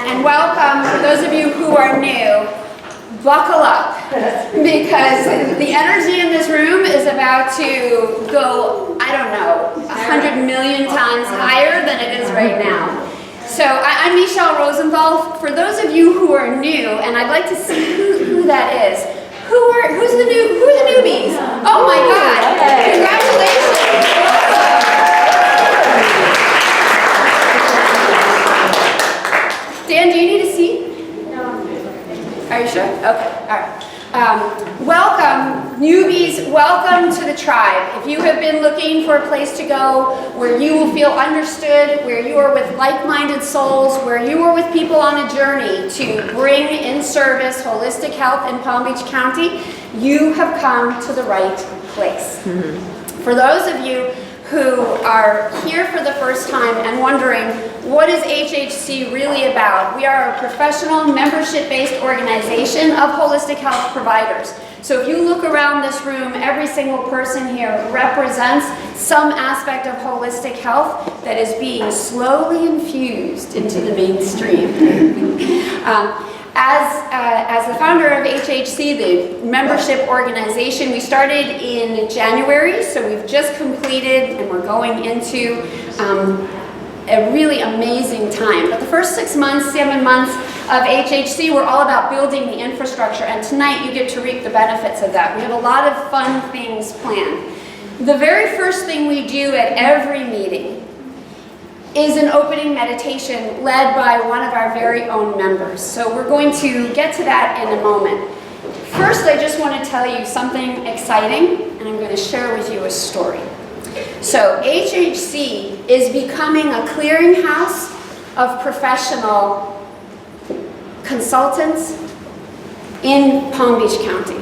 And welcome, for those of you who are new, buckle up, because the energy in this room is about to go, I don't know, 100 million times higher than it is right now. So I'm Michele Rosenthal. For those of you who are new, and I'd like to see who that is. Who are the newbies? Oh my God! Congratulations! Dan, do you need a seat? No. Are you sure? Okay. All right. Welcome, newbies. Welcome to the tribe. If you have been looking for a place to go where you will feel understood, where you are with like-minded souls, where you are with people on a journey to bring in service holistic health in Palm Beach County, you have come to the right place. Mm-hmm. For those of you who are here for the first time and wondering, what is HHC really about? We are a professional, membership-based organization of holistic health providers. So if you look around this room, every single person here represents some aspect of holistic health that is being slowly infused into the mainstream. As the founder of HHC, the membership organization, we started in January, so we've just completed and we're going into a really amazing time. But the first 6 months, 7 months of HHC were all about building the infrastructure, and tonight you get to reap the benefits of that. We have a lot of fun things planned. The very first thing we do at every meeting is an opening meditation led by one of our very own members. So we're going to get to that in a moment. First, I just want to tell you something exciting, and I'm going to share with you a story. So HHC is becoming a clearinghouse of professional consultants in Palm Beach County.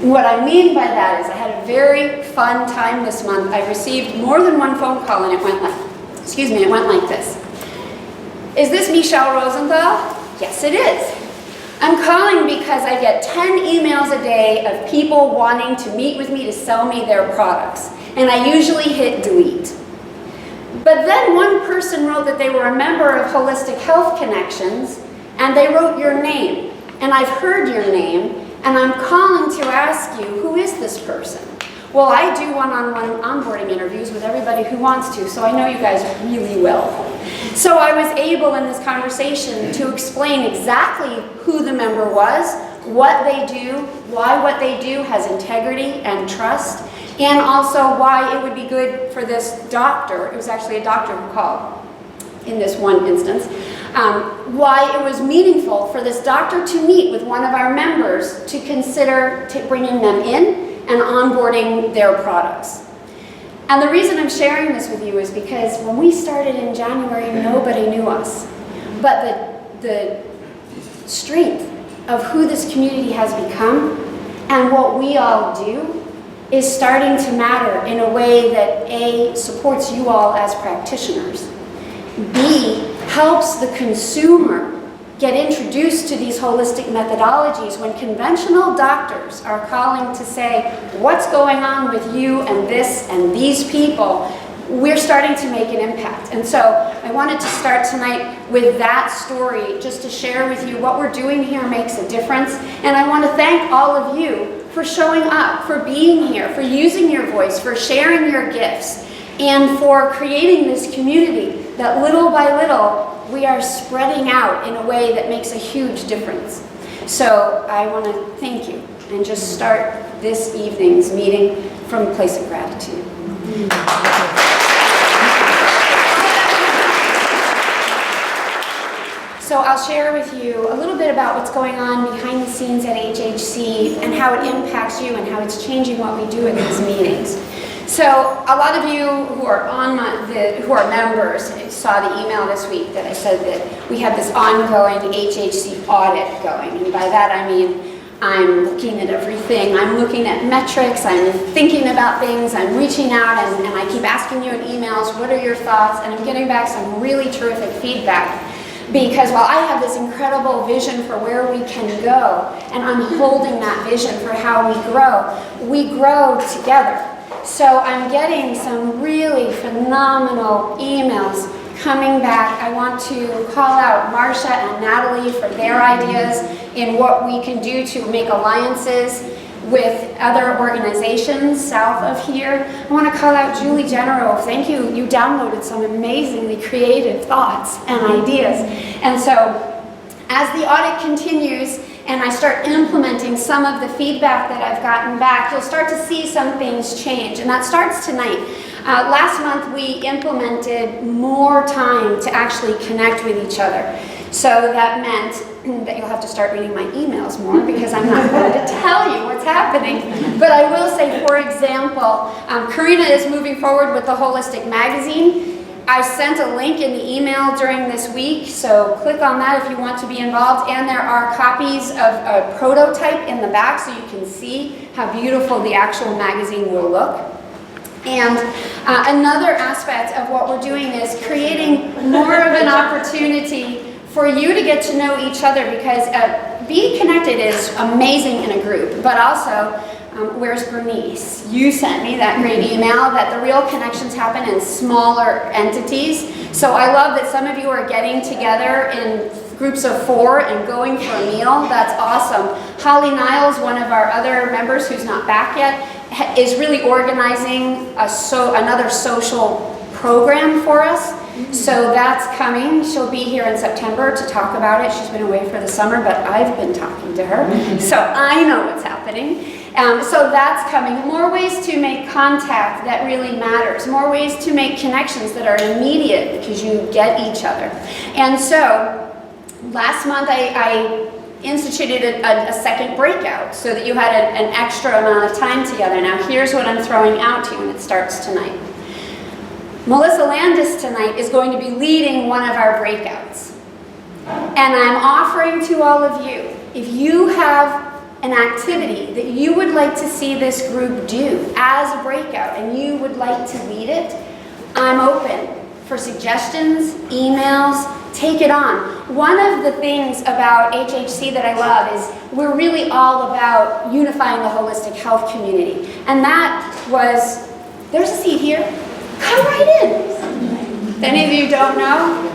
And what I mean by that is I had a very fun time this month. I received more than one phone call, and it went like this. Is this Michele Rosenthal? Yes, it is. I'm calling because I get 10 emails a day of people wanting to meet with me to sell me their products. And I usually hit delete. But then one person wrote that they were a member of Holistic Health Connections, and they wrote your name. And I've heard your name, and I'm calling to ask you, who is this person? Well, I do one-on-one onboarding interviews with everybody who wants to, so I know you guys really well. So I was able in this conversation to explain exactly who the member was, what they do, why what they do has integrity and trust, and also why it would be good for this doctor, it was actually a doctor who called in this one instance, why it was meaningful for this doctor to meet with one of our members to consider bringing them in and onboarding their products. And the reason I'm sharing this with you is because when we started in January, nobody knew us. But the strength of who this community has become and what we all do is starting to matter in a way that A, supports you all as practitioners, B, helps the consumer get introduced to these holistic methodologies when conventional doctors are calling to say, what's going on with you and this and these people? We're starting to make an impact. And so I wanted to start tonight with that story, just to share with you what we're doing here makes a difference. And I want to thank all of you for showing up, for being here, for using your voice, for sharing your gifts, and for creating this community that little by little we are spreading out in a way that makes a huge difference. So I want to thank you and just start this evening's meeting from a place of gratitude. So I'll share with you a little bit about what's going on behind the scenes at HHC and how it impacts you and how it's changing what we do at these meetings. So a lot of you who are who are members saw the email this week that I said that we have this ongoing HHC audit going, and by that I mean I'm looking at everything. I'm looking at metrics. I'm thinking about things. I'm reaching out, and I keep asking you in emails, what are your thoughts? And I'm getting back some really terrific feedback. Because while I have this incredible vision for where we can go, and I'm holding that vision for how we grow together. So I'm getting some really phenomenal emails coming back. I want to call out Marcia and Natalie for their ideas in what we can do to make alliances with other organizations south of here. I want to call out Julie General. Thank you. You downloaded some amazingly creative thoughts and ideas. And so as the audit continues and I start implementing some of the feedback that I've gotten back, you'll start to see some things change. And that starts tonight. Last month we implemented more time to actually connect with each other. So that meant that you'll have to start reading my emails more because I'm not going to tell you what's happening. But I will say, for example, Karina is moving forward with the Holistic Magazine. I sent a link in the email during this week, so click on that if you want to be involved. And there are copies of a prototype in the back so you can see how beautiful the actual magazine will look. And another aspect of what we're doing is creating more of an opportunity for you to get to know each other, because being connected is amazing in a group, but also, where's Bernice? You sent me that great email that the real connections happen in smaller entities. So I love that some of you are getting together in groups of 4 and going for a meal. That's awesome. Holly Niles, one of our other members who's not back yet, is really organizing another social program for us. So that's coming. She'll be here in September to talk about it. She's been away for the summer, but I've been talking to her, so I know what's happening. So that's coming. More ways to make contact that really matters. More ways to make connections that are immediate because you get each other. And so last month I instituted a second breakout so that you had an extra amount of time together. Now here's what I'm throwing out to you, and it starts tonight. Melissa Landis tonight is going to be leading one of our breakouts. And I'm offering to all of you, if you have an activity that you would like to see this group do as a breakout and you would like to lead it, I'm open for suggestions, emails, take it on. One of the things about HHC that I love is we're really all about unifying the holistic health community. And that was, there's a seat here. Come right in. If any of you don't know,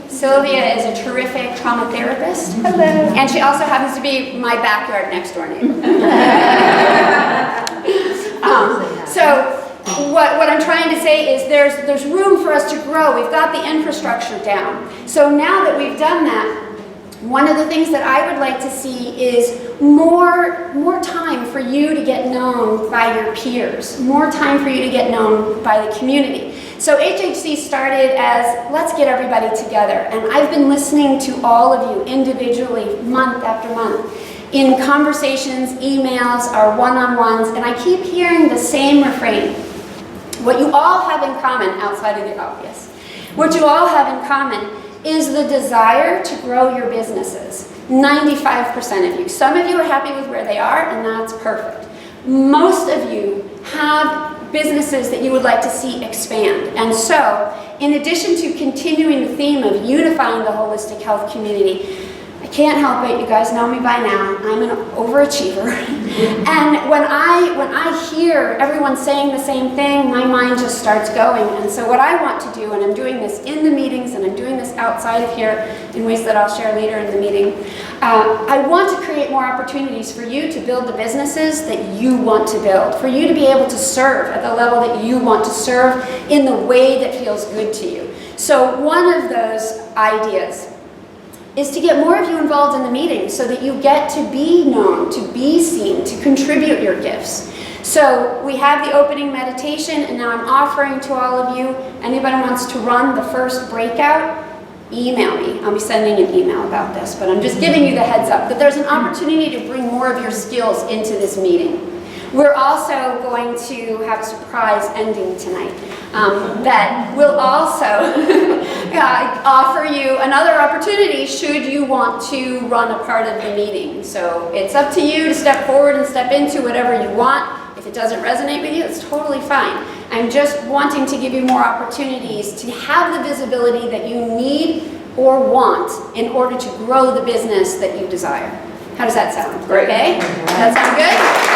Sylvia is a terrific trauma therapist. Hello. And she also happens to be my backyard next door neighbor. So what I'm trying to say is there's room for us to grow. We've got the infrastructure down. So now that we've done that, one of the things that I would like to see is more time for you to get known by your peers, more time for you to get known by the community. So HHC started as, let's get everybody together. And I've been listening to all of you individually, month after month, in conversations, emails, our one-on-ones, and I keep hearing the same refrain. What you all have in common, outside of the obvious, what you all have in common is the desire to grow your businesses. 95% of you. Some of you are happy with where they are, and that's perfect. Most of you have businesses that you would like to see expand. And so, in addition to continuing the theme of unifying the holistic health community, I can't help it, you guys know me by now, I'm an overachiever. And when I hear everyone saying the same thing, my mind just starts going. And so what I want to do, and I'm doing this in the meetings, and I'm doing this outside of here in ways that I'll share later in the meeting, I want to create more opportunities for you to build the businesses that you want to build, for you to be able to serve at the level that you want to serve in the way that feels good to you. So one of those ideas is to get more of you involved in the meeting so that you get to be known, to be seen, to contribute your gifts. So we have the opening meditation, and now I'm offering to all of you, anybody wants to run the first breakout, email me. I'll be sending an email about this, but I'm just giving you the heads up that there's an opportunity to bring more of your skills into this meeting. We're also going to have a surprise ending tonight that will also offer you another opportunity should you want to run a part of the meeting. So it's up to you to step forward and step into whatever you want. If it doesn't resonate with you, it's totally fine. I'm just wanting to give you more opportunities to have the visibility that you need or want in order to grow the business that you desire. How does that sound? Great. Okay? Does that sound good?